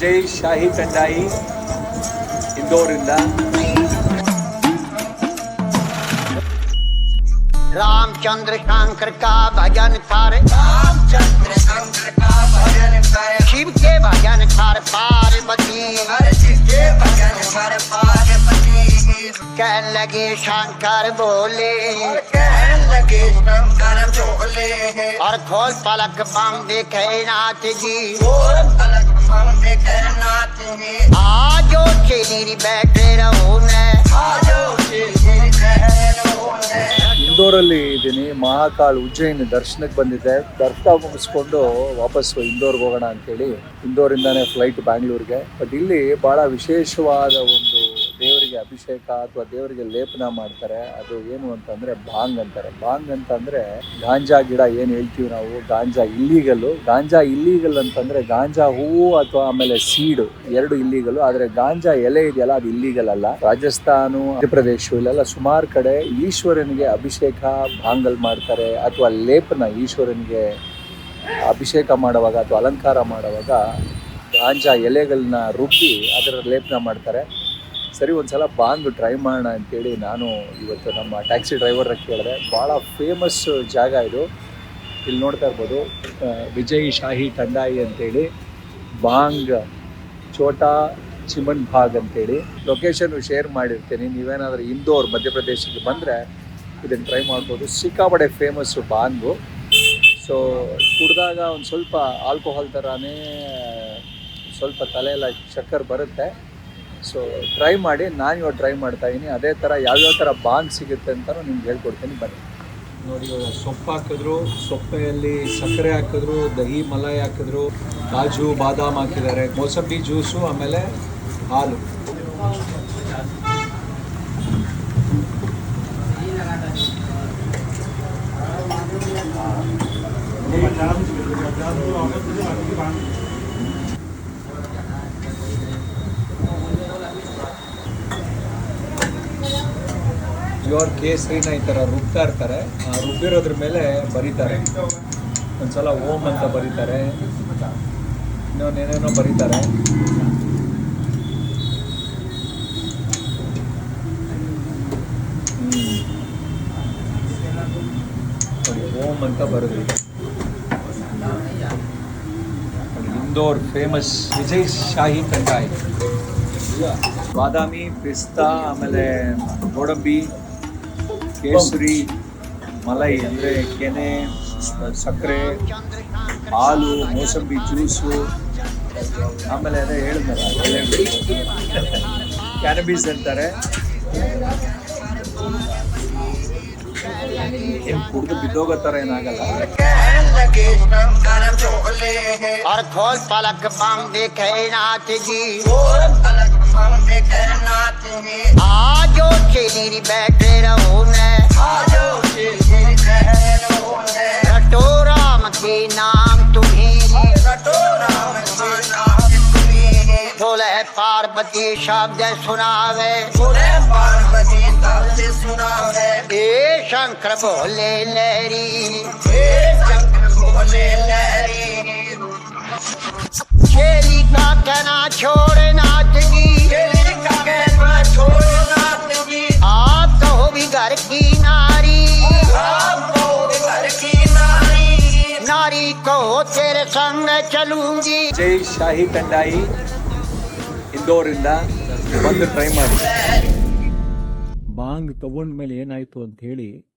ವಿಜಯ್ ಶಾಹಿ ಕಂಡಾಯಿ ಇಂದೋರಿಂದ. रामचंद्र शंकर का भजन कर, रामचंद्र शंकर का भजन कर, शिव के भजन कर पार्वती, शिव के भजन कर पार्वती. कहने लगे शंकर बोले, कहने लगे शंकर बोले, और खोल पलक बम देखे नाथ जी, खोल पलक बम देखे नाथ जी. आजो चेली बैठे रहो ने, आजो चेली बैठे रहो ने. ಇಂದೋರಲ್ಲಿ ಇದ್ದೀನಿ. ಮಹಾಕಾಳ್ ಉಜ್ಜಯಿನಿ ದರ್ಶನಕ್ಕೆ ಬಂದಿದ್ದೆ. ದರ್ಶನ ಮುಗಿಸ್ಕೊಂಡು ವಾಪಸ್ಸು ಇಂದೋರ್ಗೆ ಹೋಗೋಣ ಅಂತೇಳಿ ಇಂದೋರಿಂದಾನೇ ಫ್ಲೈಟ್ ಬ್ಯಾಂಗ್ಳೂರ್ಗೆ. ಬಟ್ ಇಲ್ಲಿ ಬಹಳ ವಿಶೇಷವಾದ ಒಂದು ದೇವರಿಗೆ ಅಭಿಷೇಕ ಅಥವಾ ದೇವರಿಗೆ ಲೇಪನ ಮಾಡ್ತಾರೆ. ಅದು ಏನು ಅಂತಂದ್ರೆ ಬಾಂಗ್ ಅಂತಾರೆ. ಬಾಂಗ್ ಅಂತಂದ್ರೆ ಗಾಂಜಾ ಗಿಡ ಏನ್ ಹೇಳ್ತೀವಿ ನಾವು, ಗಾಂಜಾ ಇಲ್ಲೀಗಲ್ ಅಂತಂದ್ರೆ ಗಾಂಜಾ ಹೂವು ಅಥವಾ ಆಮೇಲೆ ಸೀಡು ಎರಡು ಇಲ್ಲೀಗಲ್. ಆದ್ರೆ ಗಾಂಜಾ ಎಲೆ ಇದೆಯಲ್ಲ ಅದು ಇಲ್ಲೀಗಲ್ ಅಲ್ಲ. ರಾಜಸ್ಥಾನ, ಮಧ್ಯಪ್ರದೇಶ ಇಲ್ಲೆಲ್ಲ ಸುಮಾರು ಕಡೆ ಈಶ್ವರನಿಗೆ ಅಭಿಷೇಕ ಬಾಂಗಲ್ ಮಾಡ್ತಾರೆ ಅಥವಾ ಲೇಪನ ಈಶ್ವರನಿಗೆ ಅಭಿಷೇಕ ಮಾಡುವಾಗ ಅಥವಾ ಅಲಂಕಾರ ಮಾಡುವಾಗ ಗಾಂಜಾ ಎಲೆಗಳನ್ನ ರುಬ್ಬಿ ಅದರ ಲೇಪನ ಮಾಡ್ತಾರೆ. ಸರಿ, ಒಂದ್ಸಲ ಬಾಂಗ್ ಟ್ರೈ ಮಾಡೋಣ ಅಂತೇಳಿ ನಾನು ಇವತ್ತು ನಮ್ಮ ಟ್ಯಾಕ್ಸಿ ಡ್ರೈವರ್ನ ಕೇಳಿದೆ. ಭಾಳ ಫೇಮಸ್ ಜಾಗ ಇದು. ಇಲ್ಲಿ ನೋಡ್ತಾ ಇರ್ಬೋದು ವಿಜಯ್ ಶಾಹಿ ಕಂಡಾಯಿ ಅಂತೇಳಿ, ಬಾಂಗ್ ಛೋಟಾ ಚಿಮನ್ ಭಾಗ್ ಅಂತೇಳಿ. ಲೊಕೇಶನ್ ಶೇರ್ ಮಾಡಿರ್ತೀನಿ. ನೀವೇನಾದರೂ ಇಂದೋರ್ ಮಧ್ಯಪ್ರದೇಶಕ್ಕೆ ಬಂದರೆ ಇದನ್ನು ಟ್ರೈ ಮಾಡ್ಬೋದು. ಸಿಕ್ಕಾಪಡೆ ಫೇಮಸ್ಸು ಬಾಂಗು. ಸೊ ಕುಡಿದಾಗ ಒಂದು ಸ್ವಲ್ಪ ಆಲ್ಕೋಹಾಲ್ ಥರನೇ ಸ್ವಲ್ಪ ತಲೆಯೆಲ್ಲ ಚಕ್ಕರ್ ಬರುತ್ತೆ. ಸೊ ಟ್ರೈ ಮಾಡಿ. ನಾನು ಇವಾಗ ಟ್ರೈ ಮಾಡ್ತಾಯಿದ್ದೀನಿ. ಅದೇ ಥರ ಯಾವ್ಯಾವ ಥರ ಬಾಂಗ್ ಸಿಗುತ್ತೆ ಅಂತಲೂ ನಿಮ್ಗೆ ಹೇಳ್ಕೊಡ್ತೀನಿ. ಬನ್ನಿ ನೋಡಿ. ಸೊಪ್ಪು ಹಾಕಿದ್ರು, ಸೊಪ್ಪೆಯಲ್ಲಿ ಸಕ್ಕರೆ ಹಾಕಿದ್ರು, ದಹಿ ಮಲಾಯಿ ಹಾಕಿದ್ರು, ಕಾಜು ಬಾದಾಮ್ ಹಾಕಿದ್ದಾರೆ, ಮೋಸಂಬಿ ಜ್ಯೂಸು, ಆಮೇಲೆ ಹಾಲು. ಪ್ಯೂರ್ ಕೇಸರಿನ ಈ ಥರ ರುಬ್ತಾ ಇರ್ತಾರೆ. ರುಬ್ಬಿರೋದ್ರ ಮೇಲೆ ಬರೀತಾರೆ. ಒಂದ್ಸಲ ಓಂ ಅಂತ ಬರೀತಾರೆ, ಇನ್ನೊಂದೇನೇನೋ ಬರೀತಾರೆ. ಓಂ ಅಂತ ಬರೆದ್ರು. ಇಂದೋರ್ ಫೇಮಸ್ ವಿಜಯ್ ಶಾಹಿ ಕಂಡಾಯಿ. ಬಾದಾಮಿ, ಪಿಸ್ತಾ, ಆಮೇಲೆ ಗೋಡಂಬಿ, ಕೇಸರಿ, ಮಲೈ ಅಂದರೆ ಕೆನೆ, ಸಕ್ಕರೆ, ಹಾಲು, ಮೋಸಂಬಿ ಜ್ಯೂಸು, ಆಮೇಲೆ ಅದೇ ಹೇಳಿದ್ನಲ್ಲ ಕ್ಯಾನಬೀಸ್ ಅಂತಾರೆ. ಏನು ಕುಡಿದು ಬಿದ್ದೋಗೋ ಥರ ಏನಾಗಲ್ಲ. और खोल पलक बम देखे नाथ जी, आजो चेली बैठे रहो ने, आजो चेली बैठे रहो ने. रटो राम के नाम तुम्हें, रटो राम के नाम तुम्हें. बोले पार्वती शब्द सुनावे, बोले पार्वती शब्द सुनावे. ए शंकर बोले लहरी, ए शंकर बोले लहरी. चेली का कहना छोड़ नाथ जी, चेली का कहना छोड़ नाथ जी. आप कहो भी घर की नारी, आप कहो भी घर की नारी. नारी कहो तेरे संग चलूंगी. ವಿಜಯ್ ಶಾಹಿ ಕಂಡಾಯಿ ಇಂದೋರಿಂದ ಬಂದು ಟ್ರೈ ಮಾಡಿ. ಬಾಂಗ್ ತಗೊಂಡ್ಮೇಲೆ ಏನಾಯ್ತು ಅಂತ ಹೇಳಿ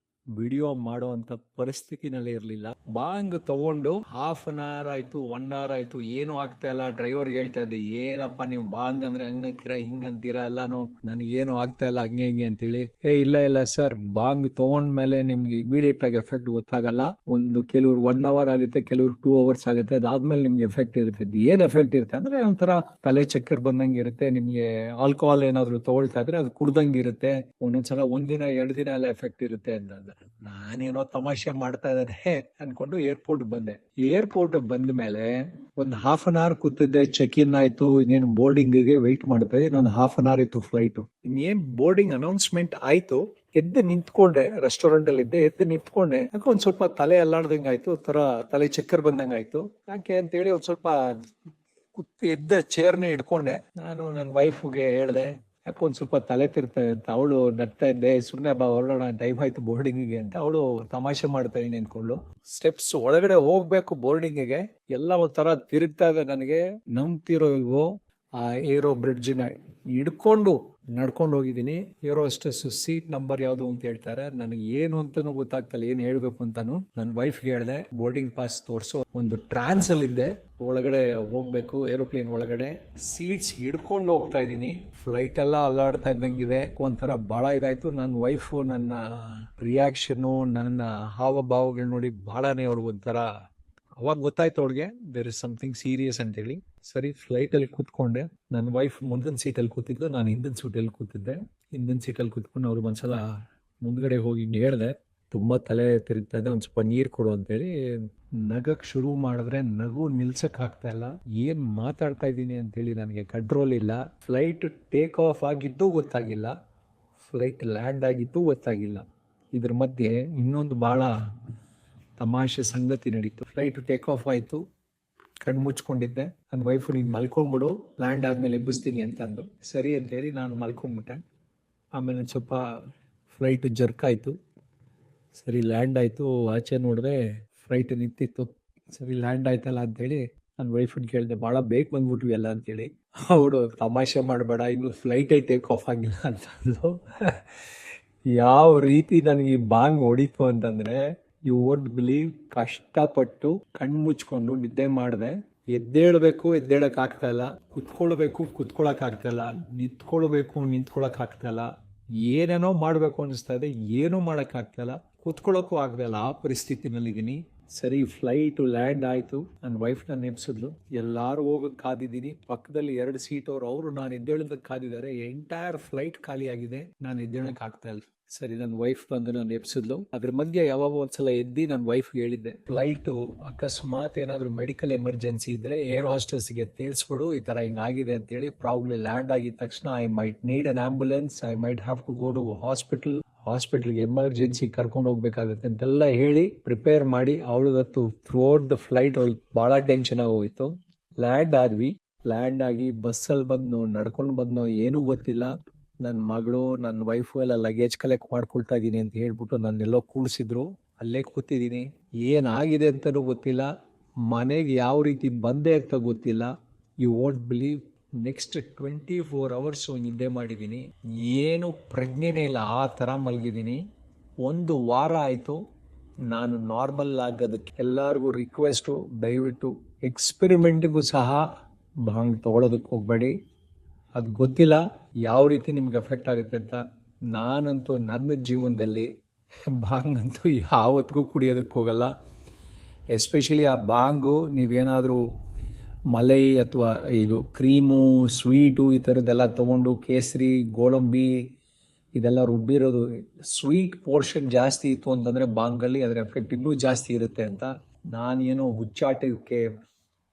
ವಿಡಿಯೋ ಮಾಡೋ ಅಂತ ಪರಿಸ್ಥಿತಿನಲ್ಲಿ ಇರಲಿಲ್ಲ. ಬಾಂಗ್ ತಗೊಂಡು 1/2 hour ಆಯ್ತು, 1 hour ಆಯ್ತು, ಏನು ಆಗ್ತಾ ಇಲ್ಲ. ಡ್ರೈವರ್ಗೆ ಹೇಳ್ತಾ ಇದ್ದೆ, ಏನಪ್ಪ ನೀವು ಬಾಂಗ್ ಅಂದ್ರೆ ಹಂಗಂತೀರಾ ಹಿಂಗಂತೀರಾ ಎಲ್ಲಾನು, ನನಗೇನು ಆಗ್ತಾ ಇಲ್ಲ ಹಂಗೆ ಹಿಂಗೆ ಅಂತೇಳಿ. ಇಲ್ಲ ಸರ್, ಬಾಂಗ್ ತಗೊಂಡ್ಮೇಲೆ ನಿಮ್ಗೆ ಇಮಿಡಿಯೇಟ್ ಆಗಿ ಎಫೆಕ್ಟ್ ಗೊತ್ತಾಗಲ್ಲ. ಒಂದು ಕೆಲವ್ರು 1 hour ಆಗುತ್ತೆ, ಕೆಲವ್ರು 2 hours ಆಗುತ್ತೆ. ಅದಾದ್ಮೇಲೆ ನಿಮ್ಗೆ ಎಫೆಕ್ಟ್ ಇರುತ್ತೆ. ಏನ್ ಎಫೆಕ್ಟ್ ಇರುತ್ತೆ ಅಂದ್ರೆ ಒಂಥರ ತಲೆ ಚಕ್ಕರ್ ಬಂದಂಗೆ ಇರುತ್ತೆ. ನಿಮ್ಗೆ ಆಲ್ಕೋಹಾಲ್ ಏನಾದ್ರು ತಗೊಳ್ತಾ ಇದ್ರೆ ಅದು ಕುಡ್ದಂಗೆ ಇರುತ್ತೆ. ಒಂದೊಂದ್ಸಲ 1 ದಿನ 2 ದಿನ ಎಲ್ಲ ಎಫೆಕ್ಟ್ ಇರುತ್ತೆ ಅಂತ. ನಾನೇನೋ ತಮಾಷೆ ಮಾಡ್ತಾ ಇದ್ದಾರೆ ಅನ್ಕೊಂಡು ಏರ್ಪೋರ್ಟ್ ಬಂದೆ. ಏರ್ಪೋರ್ಟ್ ಬಂದ ಮೇಲೆ ಒಂದು 1/2 hour ಕೂತಿದ್ದೆ. ಚೆಕ್ ಇನ್ ಆಯ್ತು, ಇನ್ನೇನು ಬೋರ್ಡಿಂಗ್ ಗೆ ವೆಯ್ಟ್ ಮಾಡ್ತಾ ಇನ್ನೊಂದು 1/2 hour ಇತ್ತು ಫ್ಲೈಟ್. ಇನ್ನೇನ್ ಬೋರ್ಡಿಂಗ್ ಅನೌನ್ಸ್ಮೆಂಟ್ ಆಯ್ತು. ಎದ್ದು ನಿಂತ್ಕೊಂಡೆ, ರೆಸ್ಟೋರೆಂಟ್ ಅಲ್ಲಿ ಇದ್ದೆ. ಎದ್ದು ನಿಂತ್ಕೊಂಡೆ, ಯಾಕೆ ಒಂದ್ ಸ್ವಲ್ಪ ತಲೆ ಅಲ್ಲಾಡ್ದಂಗ ಆಯ್ತು, ತರ ತಲೆ ಚಕ್ಕರ್ ಬಂದಂಗ ಆಯ್ತು. ಯಾಕೆ ಅಂತೇಳಿ ಒಂದ್ ಸ್ವಲ್ಪ ಎದ್ದ ಚೇರ್ನೇ ಇಟ್ಕೊಂಡೆ. ನಾನು ನನ್ನ ವೈಫ್ಗೆ ಹೇಳ್ದೆ, ಯಾಕೆ ಒಂದ್ ಸ್ವಲ್ಪ ತಲೆ ತಿರ್ತಾರೆ ಅಂತ. ಅವಳು ನಗ್ತಾ ಇದ್ದೆ, ಸುಮ್ಮನೆ ಬಾ ಹೊರಡೋಣ, ಟೈಮ್ ಆಯ್ತು ಬೋರ್ಡಿಂಗಿಗೆ ಅಂತ. ಅವಳು ತಮಾಷೆ ಮಾಡ್ತಾ ಇದೀನಿ ಅನ್ಕೊಂಡು ಸ್ಟೆಪ್ಸ್ ಒಳಗಡೆ ಹೋಗ್ಬೇಕು ಬೋರ್ಡಿಂಗಿಗೆ, ಎಲ್ಲ ಒಂಥರ ತಿರುಗ್ತಾ ಇದೆ. ನನಗೆ ನಂಬ್ತಿರೋ ಇಲ್ವೋ, ಆ ಏರೋ ಬ್ರಿಡ್ಜ್ನ ಹಿಡ್ಕೊಂಡು ನಡ್ಕೊಂಡು ಹೋಗಿದ್ದೀನಿ. ಏರೋ ಅಷ್ಟಸ್ ಸೀಟ್ ನಂಬರ್ ಯಾವುದು ಅಂತ ಹೇಳ್ತಾರೆ, ನನಗೆ ಏನು ಅಂತಾನು ಗೊತ್ತಾಗ್ತಲ್ಲ, ಏನ್ ಹೇಳ್ಬೇಕು ಅಂತಾನು. ನನ್ನ ವೈಫ್ಗೆ ಹೇಳ್ದೆ ಬೋರ್ಡಿಂಗ್ ಪಾಸ್ ತೋರ್ಸೋ, ಒಂದು ಟ್ರಾನ್ಸ್ ಅಲ್ಲಿ ಇದ್ದೆ, ಒಳಗಡೆ ಹೋಗ್ಬೇಕು ಏರೋಪ್ಲೇನ್ ಒಳಗಡೆ. ಸೀಟ್ಸ್ ಹಿಡ್ಕೊಂಡು ಹೋಗ್ತಾ ಇದ್ದೀನಿ, ಫ್ಲೈಟ್ ಎಲ್ಲ ಅಲ್ಲಾಡ್ತಾ ಇದ್ದಂಗಿದೆ. ಒಂಥರ ಬಹಳ ಇದಾಯ್ತು. ನನ್ನ ವೈಫು ನನ್ನ ರಿಯಾಕ್ಷನ್ನು, ನನ್ನ ಹಾವಭಾವಗಳು ನೋಡಿ ಬಹಳನೇ ಅವ್ರಿಗೆ ಒಂಥರ, ಅವಾಗ ಗೊತ್ತಾಯ್ತು ಅವ್ಳಿಗೆ ದೇರ್ ಇಸ್ ಸಮಥಿಂಗ್ ಸೀರಿಯಸ್ ಅಂತೇಳಿ. ಸರಿ, ಫ್ಲೈಟಲ್ಲಿ ಕೂತ್ಕೊಂಡೆ. ನನ್ನ ವೈಫ್ ಮುಂದಿನ ಸೀಟಲ್ಲಿ ಕೂತಿದ್ದು, ನಾನು ಹಿಂದಿನ ಸೀಟಲ್ಲಿ ಕೂತಿದ್ದೆ. ಹಿಂದಿನ ಸೀಟಲ್ಲಿ ಕೂತ್ಕೊಂಡು ಅವ್ರು ಒಂದ್ಸಲ ಮುಂದ್ಗಡೆ ಹೋಗಿ ಹೇಳ್ದೆ, ತುಂಬ ತಲೆ ತಿರುಗ್ತಾ ಇದೆ, ಒಂದು ಸ್ವಲ್ಪ ನೀರು ಕೊಡು ಅಂತೇಳಿ. ನಗಕ್ಕೆ ಶುರು ಮಾಡಿದ್ರೆ ನಗು ನಿಲ್ಸಕ್ ಆಗ್ತಾ ಇಲ್ಲ. ಏನು ಮಾತಾಡ್ತಾ ಇದ್ದೀನಿ ಅಂತೇಳಿ ನನಗೆ ಕಂಟ್ರೋಲ್ ಇಲ್ಲ. ಫ್ಲೈಟ್ ಟೇಕ್ ಆಫ್ ಆಗಿದ್ದು ಗೊತ್ತಾಗಿಲ್ಲ, ಫ್ಲೈಟ್ ಲ್ಯಾಂಡ್ ಆಗಿದ್ದು ಗೊತ್ತಾಗಿಲ್ಲ. ಇದ್ರ ಮಧ್ಯೆ ಇನ್ನೊಂದು ಭಾಳ ತಮಾಷೆ ಸಂಗತಿ ನಡೀತು. ಫ್ಲೈಟ್ ಟೇಕ್ ಆಫ್ ಆಯಿತು, ಕಣ್ಣು ಮುಚ್ಕೊಂಡಿದ್ದೆ. ನನ್ನ ವೈಫು ನೀನು ಮಲ್ಕೊಂಡ್ಬಿಡು, ಲ್ಯಾಂಡ್ ಆದಮೇಲೆ ಎಬ್ಬಿಸ್ತೀನಿ ಅಂತ ಅಂದು. ಸರಿ ಅಂತೇಳಿ ನಾನು ಮಲ್ಕೊಂಡ್ಬಿಟ್ಟೆ. ಆಮೇಲೆ ಸ್ವಲ್ಪ ಫ್ಲೈಟ್ ಜರ್ಕ್ ಆಯಿತು. ಸರಿ ಲ್ಯಾಂಡ್ ಆಯಿತು. ಆಚೆ ನೋಡಿದ್ರೆ ಫ್ಲೈಟ್ ನಿಂತಿತ್ತು. ಸರಿ ಲ್ಯಾಂಡ್ ಆಯ್ತಲ್ಲ ಅಂತೇಳಿ ನನ್ನ ವೈಫಿಗೆ ಕೇಳಿದೆ, ಭಾಳ ಬೇಗ ಬಂದ್ಬಿಟ್ವಿ ಎಲ್ಲ ಅಂತೇಳಿ. ಅವಳು ತಮಾಷೆ ಮಾಡಬೇಡ, ಇನ್ನು ಫ್ಲೈಟೇ ಟೇಕ್ ಆಫ್ ಆಗಿಲ್ಲ ಅಂತಂದು. ಯಾವ ರೀತಿ ನನಗೆ ಈ ಬಾಂಗ್ ಹೊಡಿತು ಅಂತಂದರೆ, ಯು ವೋಂಟ್ ಬಿಲೀವ್, ಕಷ್ಟಪಟ್ಟು ಕಣ್ಣು ಮುಚ್ಕೊಂಡು ನಿದ್ದೆ ಮಾಡಿದೆ. ಎದ್ದೇಳಬೇಕು, ಎದ್ದೇಳಕ್ ಆಗ್ತಾ ಇಲ್ಲ. ಕುತ್ಕೊಳ್ಬೇಕು, ಕುತ್ಕೊಳಕ್ ಆಗ್ತಾ ಇಲ್ಲ. ನಿಂತ್ಕೊಳಕ್ ಆಗ್ತಾ ಇಲ್ಲ. ಏನೇನೋ ಮಾಡಬೇಕು ಅನಿಸ್ತಾ ಇದೆ, ಏನೂ ಮಾಡೋಕ್ಕಾಗ್ತಾ ಇಲ್ಲ. ಕುತ್ಕೊಳ್ಳೋಕ್ಕೂ ಆಗ್ತಾ ಇಲ್ಲ, ಆ ಪರಿಸ್ಥಿತಿನಲ್ಲಿದ್ದೀನಿ. ಸರಿ, ಫ್ಲೈಟು ಲ್ಯಾಂಡ್ ಆಯಿತು. ನನ್ನ ವೈಫ್ನ ನೆಪ್ಸಿದ್ಲು. ಎಲ್ಲರೂ ಹೋಗೋಕ್ಕೆ ಕಾದಿದ್ದೀನಿ. ಪಕ್ಕದಲ್ಲಿ 2 ಸೀಟ್ ಅವರು ನಾನು ಎದ್ದೇಳೋದಕ್ಕೆ ಕಾದಿದ್ದಾರೆ. ಎಂಟೈರ್ ಫ್ಲೈಟ್ ಖಾಲಿ ಆಗಿದೆ, ನಾನು ಎದ್ದೇಳಕ್ಕೆ ಆಗ್ತಾ ಇಲ್ಲ. ಸರಿ, ನನ್ನ ವೈಫ್ ಬಂದು ನಾನು ಎಬ್ಸಿದ್ಲು. ಅದ್ರ ಮಧ್ಯೆ ಯಾವಾಗ ಒಂದ್ಸಲ ಎದ್ದು ನನ್ನ ವೈಫ್ಗೆ ಹೇಳಿದ್ದೆ, ಫ್ಲೈಟು ಅಕಸ್ಮಾತ್ ಏನಾದರೂ ಮೆಡಿಕಲ್ ಎಮರ್ಜೆನ್ಸಿ ಇದ್ರೆ ಏರ್ ಹಾಸ್ಟೆಸ್ಗೆ ತಿಳಿಸ್ಬಿಡು, ಈ ಥರ ಹಿಂಗಾಗಿದೆ ಅಂತೇಳಿ. ಪ್ರಾಬ್ಲಿ ಲ್ಯಾಂಡ್ ಆಗಿದ ತಕ್ಷಣ I might need an ambulance, I might have to go to ಹಾಸ್ಪಿಟಲ್ಗೆ ಎಮರ್ಜೆನ್ಸಿ ಕರ್ಕೊಂಡು ಹೋಗ್ಬೇಕಾಗುತ್ತೆ ಅಂತೆಲ್ಲ ಹೇಳಿ ಪ್ರಿಪೇರ್ ಮಾಡಿ. ಅವಳದತ್ತು ಥ್ರೂಔಟ್ ದ ಫ್ಲೈಟ್ ಅವಳು ಭಾಳ ಟೆನ್ಷನ್ ಆಗೋಯ್ತು. ಲ್ಯಾಂಡ್ ಆದ್ವಿ. ಲ್ಯಾಂಡ್ ಆಗಿ ಬಸ್ಸಲ್ಲಿ ಬಂದು ನಡ್ಕೊಂಡು ಬಂದು ಏನೂ ಗೊತ್ತಿಲ್ಲ. ನನ್ನ ಮಗಳು, ನನ್ನ ವೈಫು ಎಲ್ಲ ಲಗೇಜ್ ಕಲೆಕ್ಟ್ ಮಾಡ್ಕೊಳ್ತಾ ಇದ್ದೀನಿ ಅಂತ ಹೇಳ್ಬಿಟ್ಟು ನನ್ನೆಲ್ಲೋ ಕೂಡಿಸಿದ್ರು. ಅಲ್ಲೇ ಕೂತಿದ್ದೀನಿ. ಏನಾಗಿದೆ ಅಂತಲೂ ಗೊತ್ತಿಲ್ಲ, ಮನೆಗೆ ಯಾವ ರೀತಿ ಬಂದೆ ಅಂತ ಗೊತ್ತಿಲ್ಲ. You won't believe, next 24 hours ನಿದ್ದೆ ಮಾಡಿದ್ದೀನಿ. ಏನು ಪ್ರಜ್ಞೆನೇ ಇಲ್ಲ, ಆ ಥರ ಮಲಗಿದ್ದೀನಿ. 1 ವಾರ ಆಯಿತು ನಾನು ನಾರ್ಮಲ್ ಆಗೋದಕ್ಕೆ. ಎಲ್ಲರಿಗೂ ರಿಕ್ವೆಸ್ಟು, ದಯವಿಟ್ಟು ಎಕ್ಸ್ಪೆರಿಮೆಂಟಿಗೂ ಸಹ ಭಾಂಗ್ ತೊಗೊಳೋದಕ್ಕೆ ಹೋಗಬೇಡಿ. ಅದು ಗೊತ್ತಿಲ್ಲ ಯಾವ ರೀತಿ ನಿಮ್ಗೆ ಎಫೆಕ್ಟ್ ಆಗುತ್ತೆ ಅಂತ. ನಾನಂತೂ ನನ್ನ ಜೀವನದಲ್ಲಿ ಭಾಂಗಂತೂ ಯಾವತ್ತಿಗೂ ಕುಡಿಯೋದಕ್ಕೆ ಹೋಗಲ್ಲ. ಎಸ್ಪೆಷಲಿ ಆ ಬಾಂಗು ನೀವೇನಾದರೂ ಮಲೈ ಅಥವಾ ಇದು ಕ್ರೀಮು, ಸ್ವೀಟು ಈ ಥರದ್ದೆಲ್ಲ ತೊಗೊಂಡು, ಕೇಸರಿ, ಗೋಡಂಬಿ ಇದೆಲ್ಲ ರುಬ್ಬಿರೋದು, ಸ್ವೀಟ್ ಪೋರ್ಷನ್ ಜಾಸ್ತಿ ಇತ್ತು ಅಂತಂದರೆ ಬಾಂಗಲ್ಲಿ ಅದರ ಎಫೆಕ್ಟ್ ಇನ್ನೂ ಜಾಸ್ತಿ ಇರುತ್ತೆ ಅಂತ. ನಾನೇನೋ ಹುಚ್ಚಾಟಕ್ಕೆ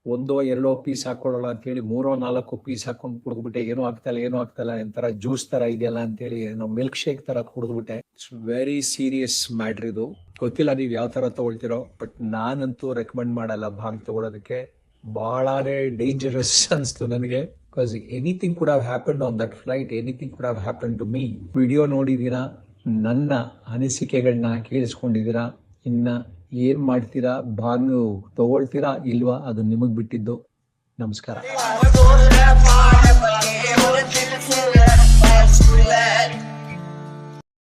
1-2 ಪೀಸ್ ಹಾಕ್ಕೊಳ್ಳೋಲ್ಲ ಅಂತೇಳಿ 3-4 ಪೀಸ್ ಹಾಕೊಂಡು ಕುಡಿದ್ಬಿಟ್ಟೆ. ಏನೂ ಆಗ್ತಾಯಿಲ್ಲ ಒಂಥರ ಜ್ಯೂಸ್ ಥರ ಇದೆಯಲ್ಲ ಅಂತೇಳಿ ನಾವು ಮಿಲ್ಕ್ ಶೇಕ್ ಥರ ಕುಡಿದ್ಬಿಟ್ಟೆ. ಇಟ್ಸ್ ವೆರಿ ಸೀರಿಯಸ್ ಮ್ಯಾಟ್ರ್ ಇದು. ಗೊತ್ತಿಲ್ಲ ನೀವು ಯಾವ ಥರ ತೊಗೊಳ್ತಿರೋ, ಬಟ್ ನಾನಂತೂ ರೆಕಮೆಂಡ್ ಮಾಡಲ್ಲ ಭಾಂಗ್ ತೊಗೊಳೋದಕ್ಕೆ. ಭಾಳನೇ ಡೇಂಜರಸ್ ಅನಿಸ್ತು ನನಗೆ. Because anything could have happened on that flight, anything could have happen to me. Video ನೋಡಿದ್ದೀರಾ, ನನ್ನ ಅನಿಸಿಕೆಗಳನ್ನ ಕೇಳಿಸ್ಕೊಂಡಿದ್ದೀರಾ. ಇನ್ನು ಏನು ಮಾಡ್ತೀರಾ, ಭಾಂಗ್ ತಗೊಳ್ತೀರಾ ಇಲ್ವಾ, ಅದು ನಿಮಗೆ ಬಿಟ್ಟಿದ್ದು. ನಮಸ್ಕಾರ.